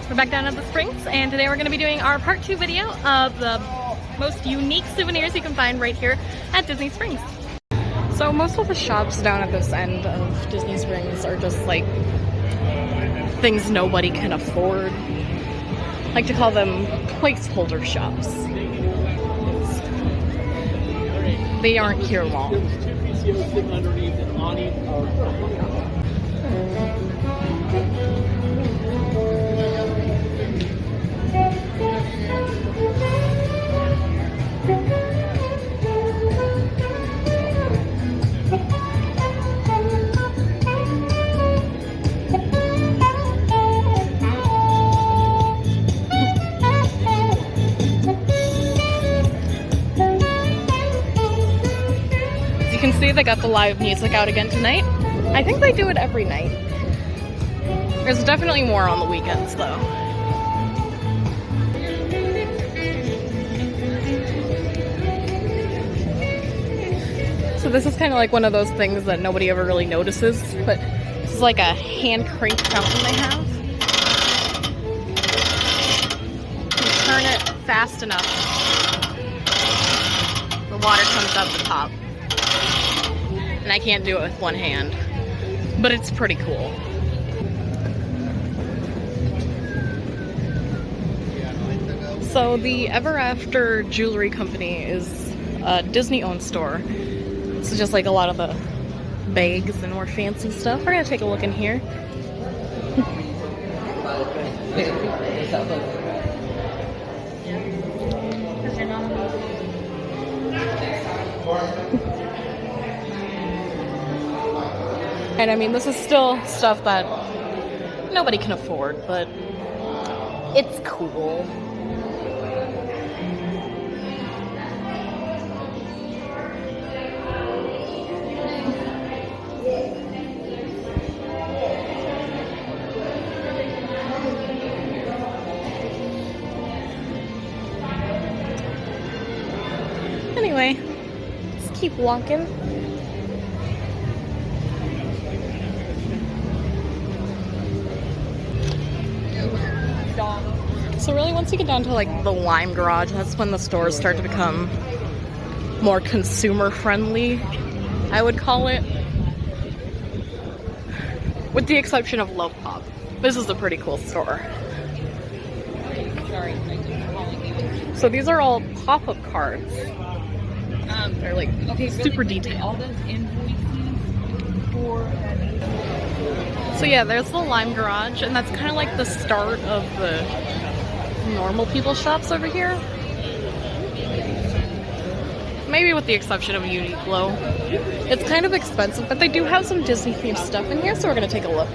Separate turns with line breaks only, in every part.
We're back down at the Springs, and today we're going to be doing our part 2 video of the most unique souvenirs you can find right here at Disney Springs. So most of the shops down at this end of Disney Springs are just like things nobody can afford. I like to call them placeholder shops. They aren't here long. You can see they got the live music out again tonight. I think they do it every night. There's definitely more on the weekends though. So this is kind of like one of those things that nobody ever really notices, but this is like a hand crank fountain they have. You turn it fast enough, the water comes out the top. And I can't do it with one hand, but it's pretty cool. So the Ever After Jewelry Company is a Disney-owned store. This is just like a lot of the bags and more fancy stuff. We're gonna take a look in here. And I mean, this is still stuff that nobody can afford, but it's cool. Anyway, let's keep walking. So really, once you get down to like the Lime Garage, that's when the stores start to become more consumer friendly, I would call it. With the exception of Love Pop. This is a pretty cool store. So these are all pop-up cards. They're like super detailed. So yeah, there's the Lime Garage, and that's kind of like the start of the normal people shops over here. Maybe with the exception of Uniqlo. It's kind of expensive, but they do have some Disney themed stuff in here, so we're gonna take a look.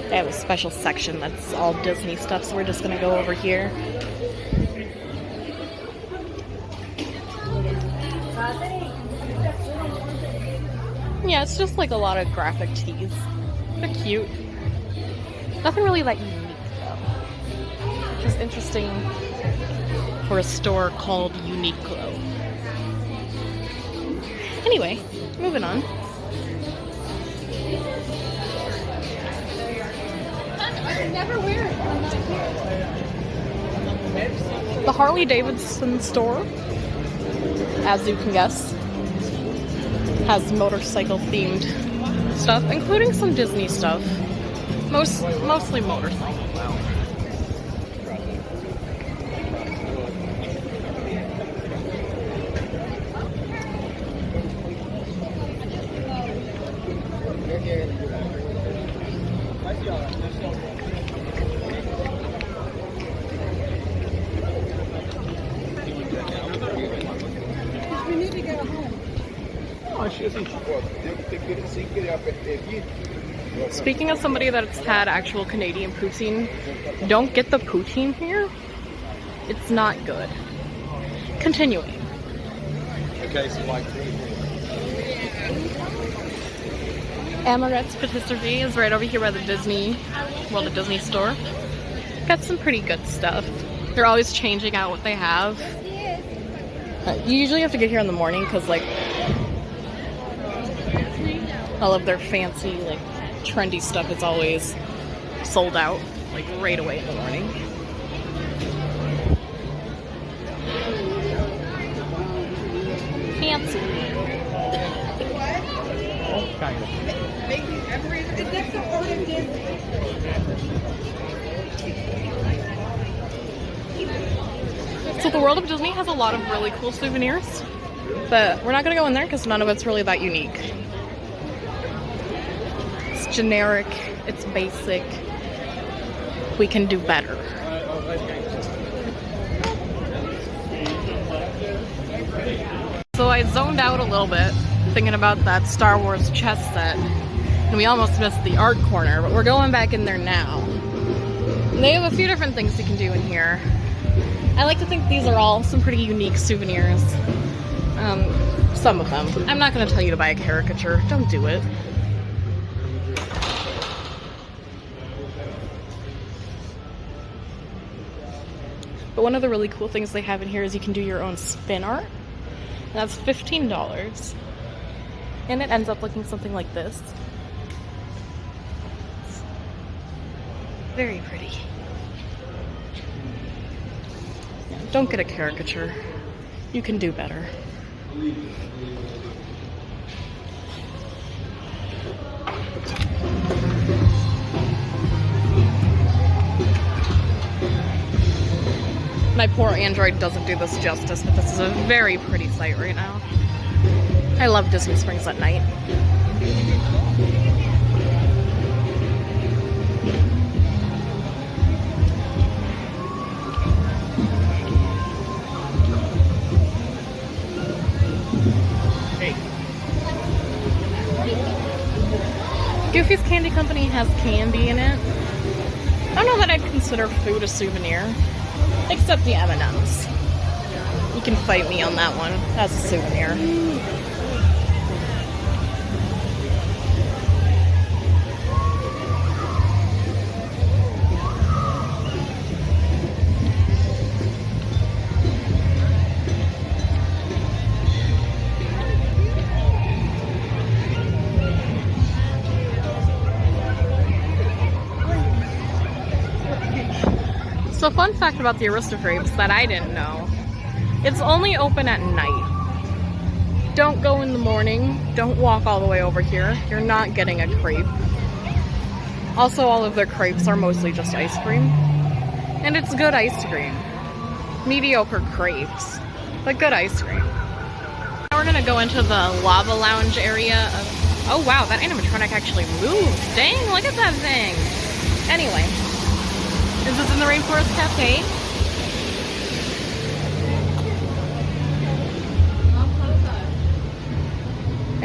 They have a special section that's all Disney stuff, so we're just gonna go over here. Yeah, it's just like a lot of graphic tees. They're cute. Nothing really that unique though. Which is interesting for a store called Uniqlo. Anyway, moving on. Never wear it. I'm not here. The Harley Davidson store, as you can guess, has motorcycle themed stuff, including some Disney stuff. Mostly motorcycle though. Speaking of somebody that's had actual Canadian poutine, don't get the poutine here. It's not good. Continuing.
Okay, so like
Amaret's Patisserie is right over here by the Disney, well, the Disney store. Got some pretty good stuff. They're always changing out what they have. You usually have to get here in the morning because, like, all of their fancy, like, trendy stuff is always sold out, like, right away in the morning. Fancy.
kind of.
So the World of Disney has a lot of really cool souvenirs, but we're not gonna go in there because none of it's really that unique. It's generic, it's basic. We can do better. So I zoned out a little bit thinking about that Star Wars chess set, and we almost missed the art corner, but we're going back in there now. And they have a few different things you can do in here. I like to think these are all some pretty unique souvenirs. Some of them. I'm not going to tell you to buy a caricature. Don't do it. But one of the really cool things they have in here is you can do your own spin art. And that's $15. And it ends up looking something like this. It's very pretty. Don't get a caricature. You can do better. My poor Android doesn't do this justice, but this is a very pretty sight right now. I love Disney Springs at night. Goofy's Candy Company has candy in it. I don't know that I'd consider food a souvenir, except the M&Ms. You can fight me on that one as a souvenir. So fun fact about the Aristocrapes that I didn't know, it's only open at night. Don't go in the morning, don't walk all the way over here, you're not getting a crepe. Also, all of their crepes are mostly just ice cream. And it's good ice cream. Mediocre crepes, but good ice cream. Now we're gonna go into the lava lounge area of, oh wow, that animatronic actually moves. Dang, look at that thing. Anyway. Is this in the Rainforest Cafe?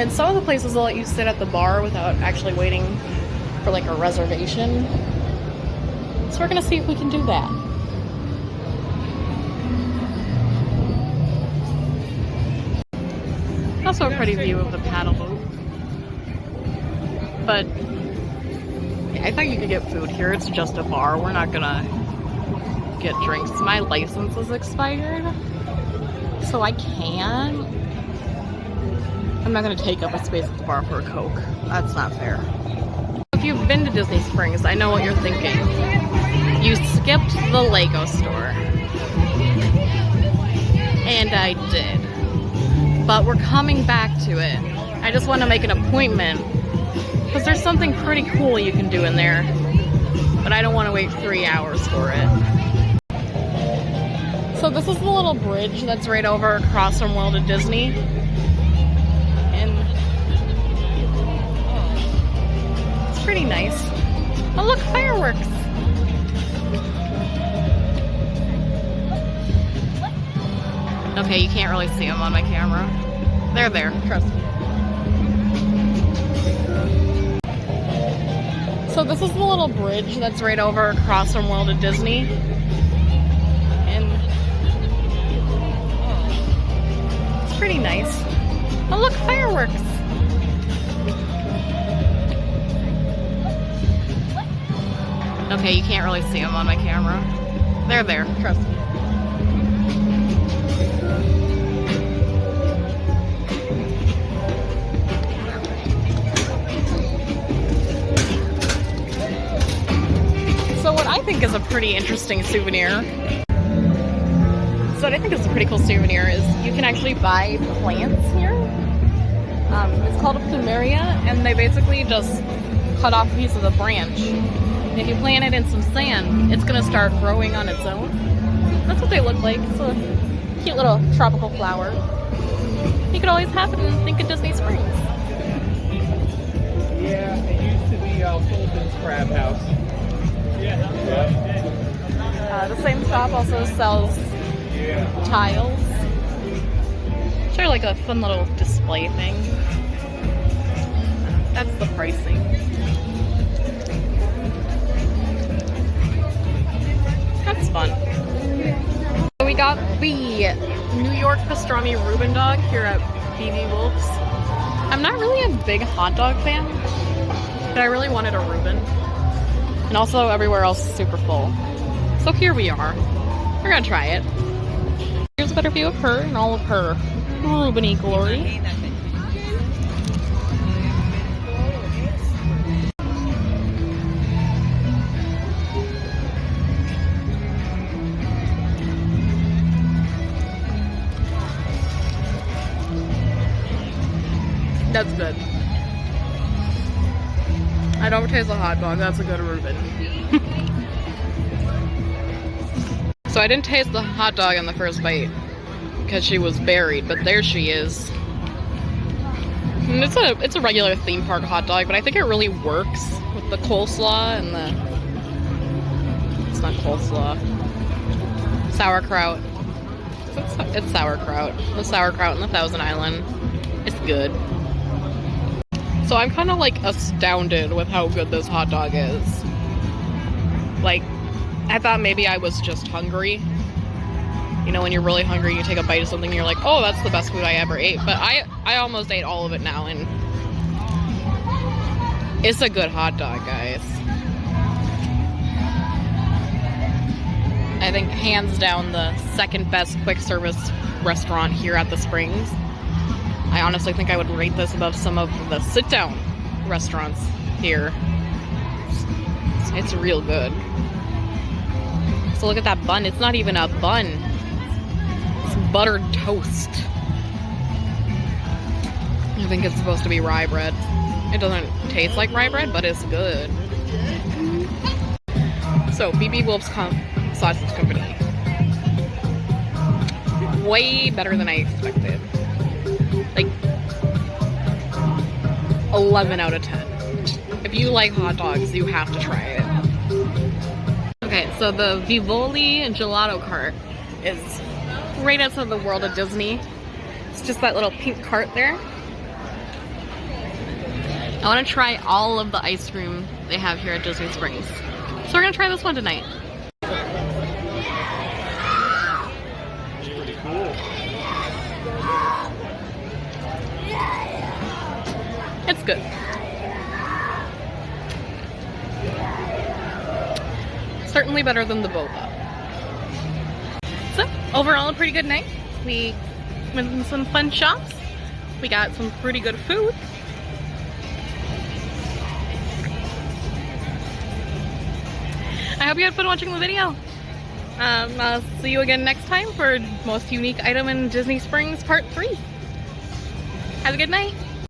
And some of the places will let you sit at the bar without actually waiting for like a reservation. So we're gonna see if we can do that. Also a pretty view of the paddle boat. But I thought you could get food here. It's just a bar. We're not gonna get drinks. My license is expired, so I can't. I'm not gonna take up a space at the bar for a Coke. That's not fair. If you've been to Disney Springs, I know what you're thinking. You skipped the Lego store. And I did. But we're coming back to it. I just want to make an appointment because there's something pretty cool you can do in there, but I don't want to wait 3 hours for it. So this is the little bridge that's right over across from World of Disney. And it's pretty nice. Oh look, fireworks! Okay, you can't really see them on my camera. They're there, trust me. So this is the little bridge that's right over across from World of Disney. And it's pretty nice. Oh look, fireworks! Okay, you can't really see them on my camera. They're there, trust me. So what I think is a pretty interesting souvenir, so what I think is a pretty cool souvenir is you can actually buy plants here. It's called a plumeria, and they basically just cut off a piece of the branch. And if you plant it in some sand, it's gonna start growing on its own. That's what they look like. It's a cute little tropical flower. You could always have it and think of Disney Springs.
Yeah, it used to be Fulton's Crab House. Yeah.
The same shop also sells tiles. Sure, like a fun little display thing. That's the pricing. That's fun. So we got the New York pastrami Reuben dog here at BB Wolf's. I'm not really a big hot dog fan, but I really wanted a Reuben. And also everywhere else is super full. So here we are. We're gonna try it. Here's a better view of her and all of her Reuben-y glory. That's good. I don't taste a hot dog. That's a good Reuben. So I didn't taste the hot dog in the first bite because she was buried, but there she is. And it's a regular theme park hot dog, but I think it really works with the coleslaw and the... It's not coleslaw. Sauerkraut. It's sauerkraut. The sauerkraut in the Thousand Island. It's good. So I'm kind of like astounded with how good this hot dog is. Like, I thought maybe I was just hungry. You know, when you're really hungry, you take a bite of something and you're like, oh, that's the best food I ever ate. But I almost ate all of it now, and it's a good hot dog, guys. I think hands down the second best quick service restaurant here at the Springs. I honestly think I would rate this above some of the sit-down restaurants here. It's real good. So look at that bun. It's not even a bun. It's buttered toast. I think it's supposed to be rye bread. It doesn't taste like rye bread, but it's good. So, BB Wolf's Sausage Company. Way better than I expected. Like 11 out of 10. If you like hot dogs, you have to try it. Okay, so the Vivoli gelato cart is right outside the World of Disney. It's just that little pink cart there. I want to try all of the ice cream they have here at Disney Springs. So we're gonna try this one tonight.
It's pretty cool.
It's good. Certainly better than the boba. So, overall a pretty good night. We went in some fun shops. We got some pretty good food. I hope you had fun watching the video. I'll see you again next time for most unique item in Disney Springs Part 3. Have a good night.